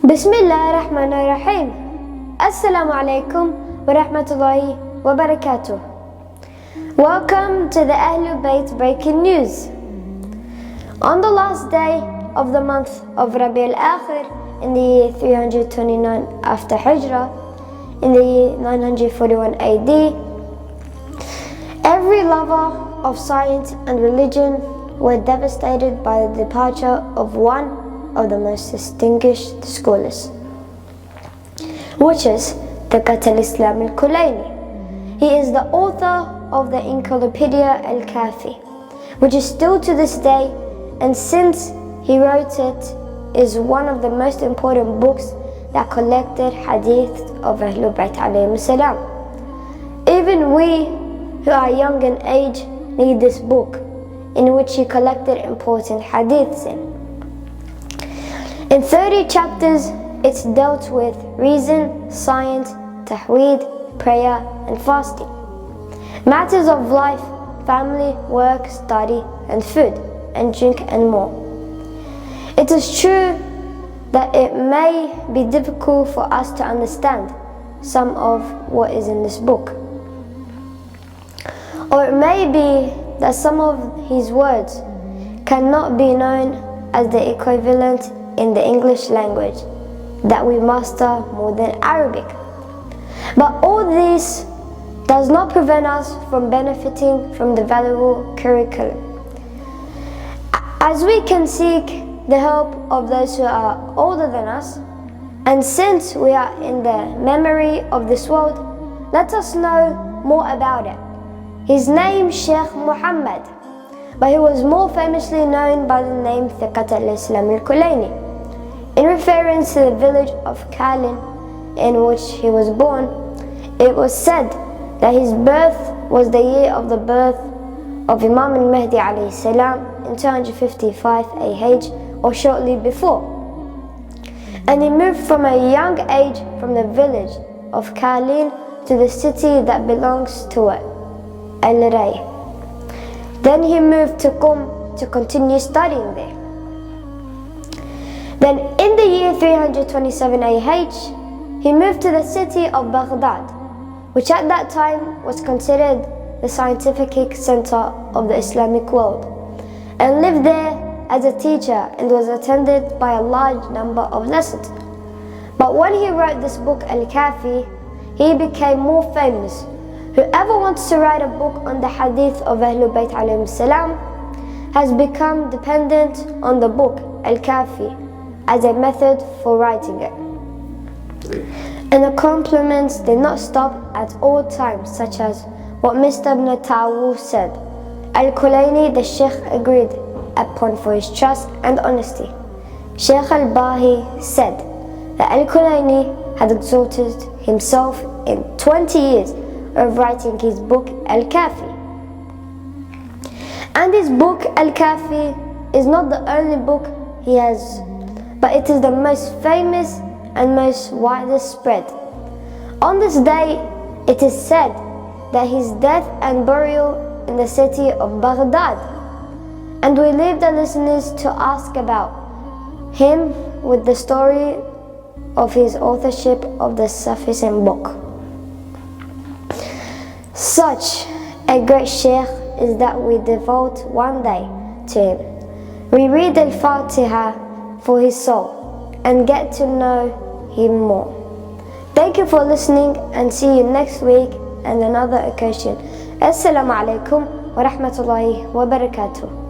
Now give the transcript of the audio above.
Bismillahirrahmanirrahim. Assalamu alaikum wa rahmatullahi wa barakatuh. Welcome to the Ahlualbait breaking news. On the last day of the month of Rabi al-Akhir in the year 329 after Hijrah, in the year 941 AD, every lover of science and religion were devastated by the departure of one of the most distinguished scholars, which is Thiqat alkulayni. He is the author of the Encyclopedia al-Kafi, which is still to this day, and since he wrote it, is one of the most important books that collected hadith of Ahlualbait alayhim salam. Even we who are young in age need this book, in which he collected important hadiths in. In 30 chapters, it's dealt with reason, science, tahweed, prayer and fasting, matters of life, family, work, study and food and drink and more. It is true that it may be difficult for us to understand some of what is in this book, or it may be that some of his words cannot be known as the equivalent in the English language that we master more than Arabic. But all this does not prevent us from benefiting from the valuable curriculum, as we can seek the help of those who are older than us, and since we are in the memory of this world, let us know more about it. His name Sheikh Muhammad, but he was more famously known by the name Thiqat alkulayni. In reference to the village of Kalin in which he was born, it was said that his birth was the year of the birth of Imam al-Mahdi alayhi salam in 255 AH, or shortly before. And he moved from a young age from the village of Kalin to the city that belongs to it, Al-Ray. Then he moved to Qum to continue studying there. Then in the year 327 AH, he moved to the city of Baghdad, which at that time was considered the scientific center of the Islamic world, and lived there as a teacher and was attended by a large number of lessons. But when he wrote this book Al-Kafi, he became more famous. Whoever wants to write a book on the hadith of Ahlualbait alayhim salam has become dependent on the book Al-Kafi as a method for writing it. And the compliments did not stop at all times, such as what Mr. Ibn Ta'awuf said, Al-Kulayni, the Sheikh, agreed upon for his trust and honesty. Sheikh al-Bahi said that Al-Kulayni had exhausted himself in 20 years of writing his book Al-Kafi. And his book Al-Kafi is not the only book he has, but it is the most famous and most widest spread. On this day, it is said that his death and burial in the city of Baghdad, and we leave the listeners to ask about him with the story of his authorship of the Sufism book. Such a great sheikh is that we devote one day to him. We read Al-Fatiha for his soul and get to know him more. Thank you for listening, and see you next week and another occasion. Assalamu alaikum wa rahmatullahi wa barakatuh.